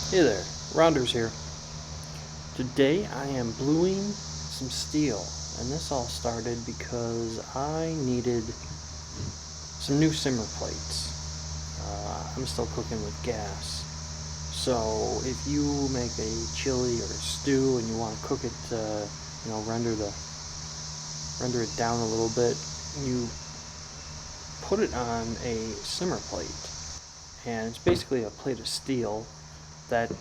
Hey there, Rounders here. Today I am bluing some steel, and this all started because I needed some new simmer plates. I'm still cooking with gas, so if you make a chili or a stew and you want to cook it, render it down a little bit, you put it on a simmer plate, and it's basically a plate of steel that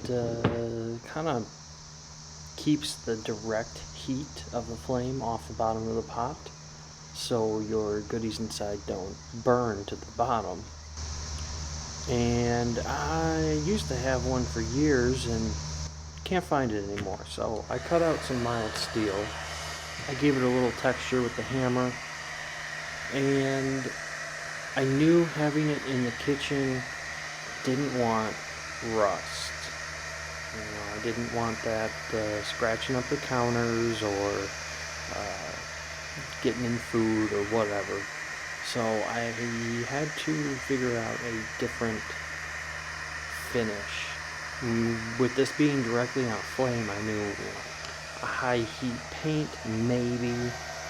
kind of keeps the direct heat of the flame off the bottom of the pot so your goodies inside don't burn to the bottom. And I used to have one for years and can't find it anymore, so I cut out some mild steel. I gave it a little texture with the hammer, and I knew having it in the kitchen didn't want rust. I didn't want that scratching up the counters or getting in food or whatever. So I had to figure out a different finish. With this being directly on flame, I knew a high heat paint, maybe.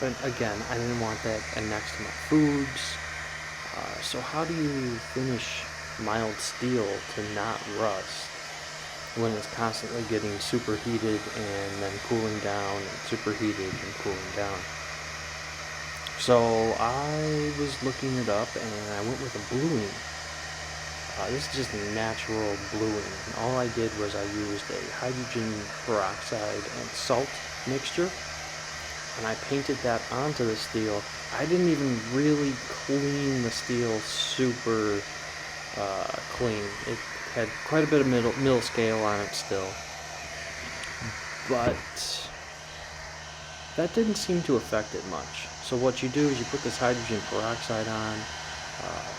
But again, I didn't want that next to my foods. So how do you finish mild steel to not rust when it's constantly getting superheated and then cooling down and superheated and cooling down? So I was looking it up and I went with a bluing. This is just natural bluing. And all I did was I used a hydrogen peroxide and salt mixture, and I painted that onto the steel. I didn't even really clean the steel super clean. It had quite a bit of middle scale on it still, but that didn't seem to affect it much. So what you do is you put this hydrogen peroxide on,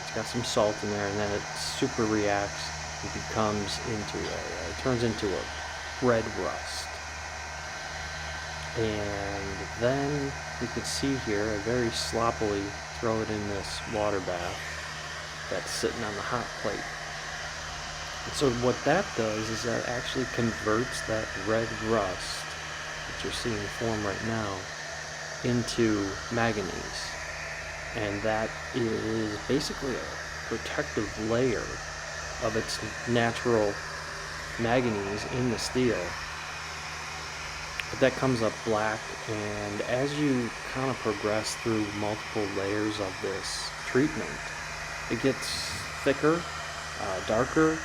it's got some salt in there, and then it super reacts and turns into a red rust. And then you can see here, I very sloppily throw it in this water bath that's sitting on the hot plate. And so what that does is that actually converts that red rust that you're seeing form right now into manganese. And that is basically a protective layer of its natural manganese in the steel. But that comes up black, and as you kind of progress through multiple layers of this treatment, it gets thicker, darker.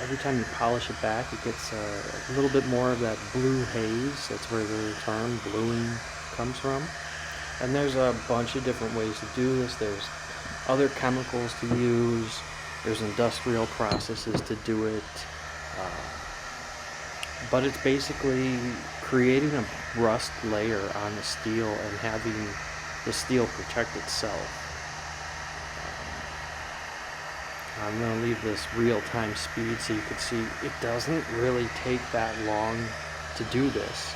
Every time you polish it back, it gets a little bit more of that blue haze. That's where the term bluing comes from. And there's a bunch of different ways to do this. There's other chemicals to use. There's industrial processes to do it. But it's basically creating a rust layer on the steel and having the steel protect itself. I'm going to leave this real-time speed so you can see it doesn't really take that long to do this.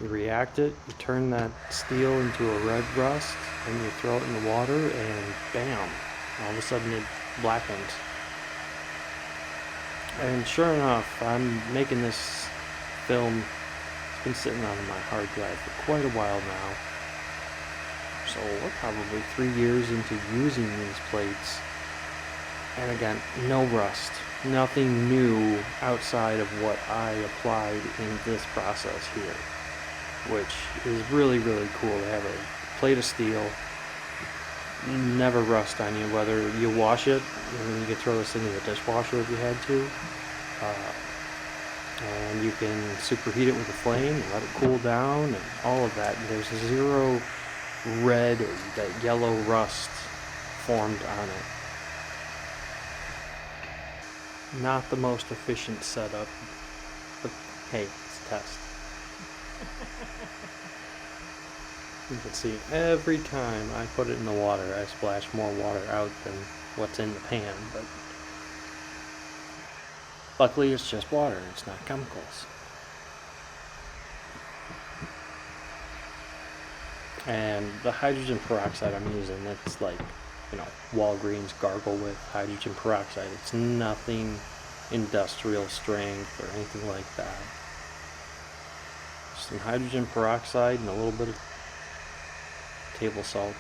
You react it, you turn that steel into a red rust, and you throw it in the water, and bam, all of a sudden it blackens. And sure enough, I'm making this film. It's been sitting on my hard drive for quite a while now. So we're probably 3 years into using these plates. And again, no rust. Nothing new outside of what I applied in this process here, which is really, really cool to have a plate of steel, never rust on you, whether you wash it, and you could throw this into the dishwasher if you had to, and you can superheat it with a flame and let it cool down and all of that. And there's zero red or that yellow rust formed on it. Not the most efficient setup, but hey, it's a test. You can see every time I put it in the water, I splash more water out than what's in the pan, but luckily it's just water, it's not chemicals. And the hydrogen peroxide I'm using, it's like Walgreens gargle with hydrogen peroxide. It's nothing industrial strength or anything like that. Some hydrogen peroxide and a little bit of table salt.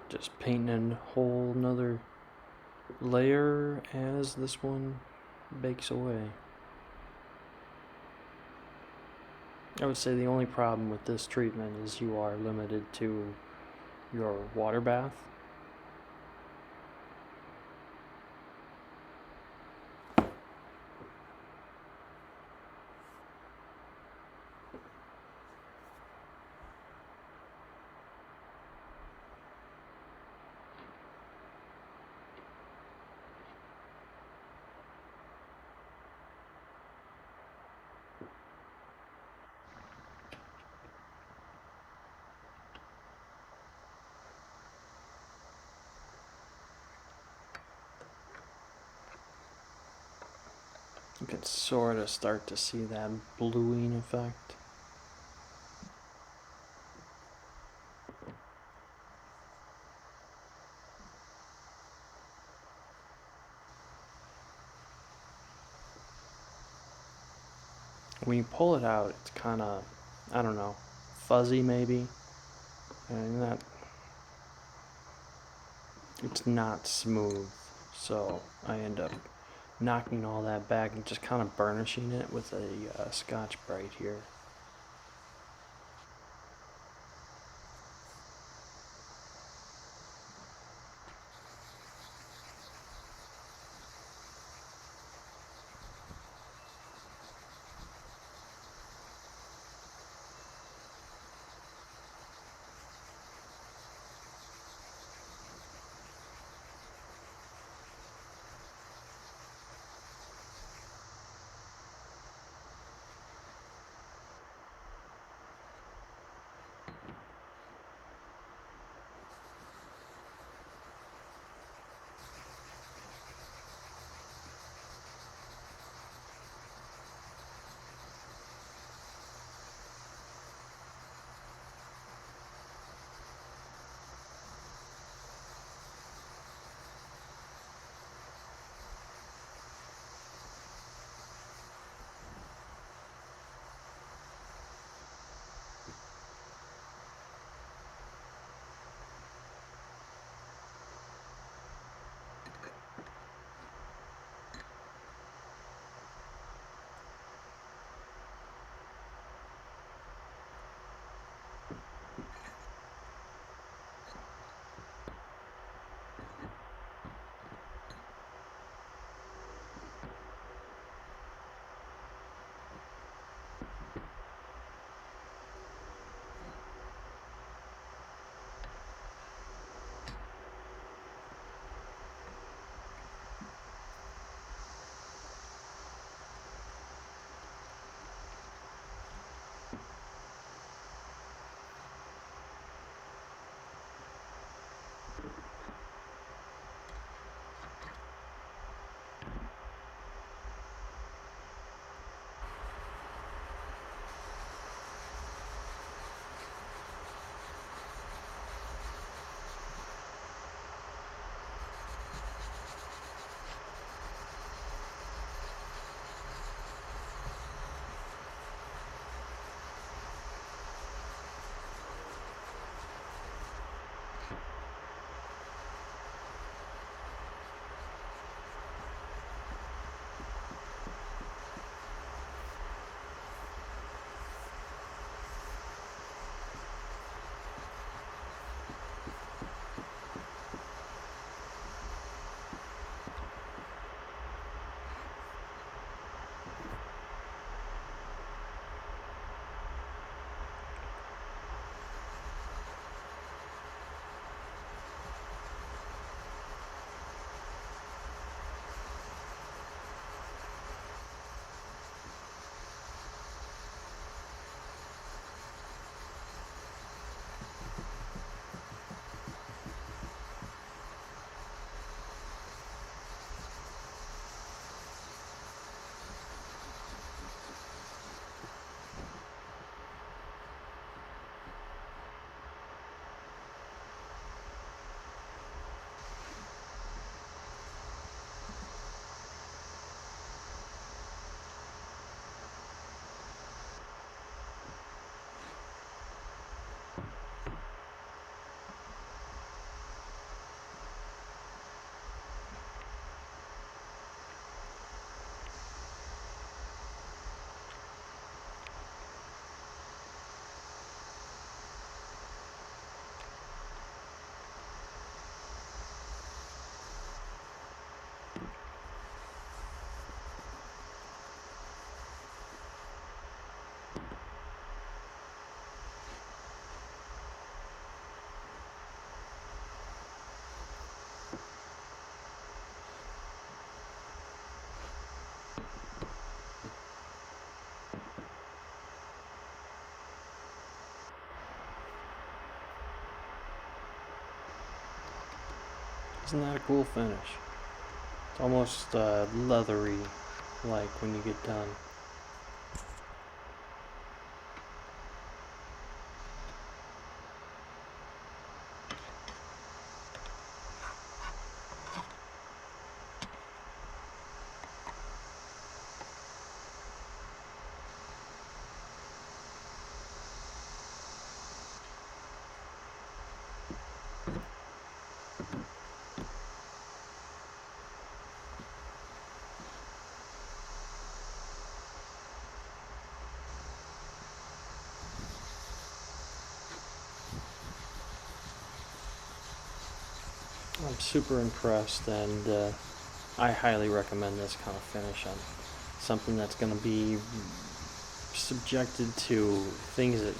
Just painting a whole nother layer as this one bakes away. I would say the only problem with this treatment is you are limited to your water bath. You can sort of start to see that bluing effect. When you pull it out, it's kind of, I don't know, fuzzy maybe. And that, it's not smooth. So I end up knocking all that back and just kind of burnishing it with a Scotch-Brite here. Isn't that a cool finish? It's almost leathery, like when you get done. I'm super impressed, and I highly recommend this kind of finish on something that's going to be subjected to things that,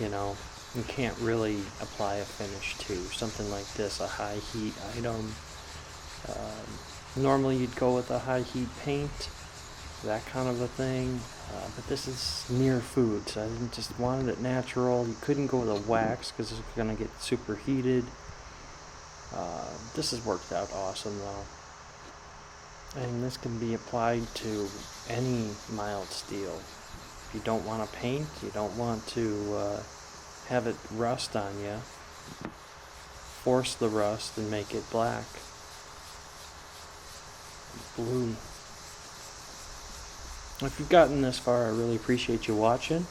you know, you can't really apply a finish to. Something like this, a high heat item. Normally you'd go with a high heat paint, that kind of a thing. But this is near food, so I just wanted it natural. You couldn't go with a wax because it's going to get super heated. This has worked out awesome though. And this can be applied to any mild steel. If you don't want to paint, you don't want to have it rust on you, force the rust and make it black. Blue. If you've gotten this far, I really appreciate you watching,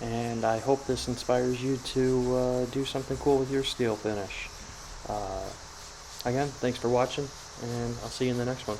and I hope this inspires you to do something cool with your steel finish. Again, thanks for watching, and I'll see you in the next one.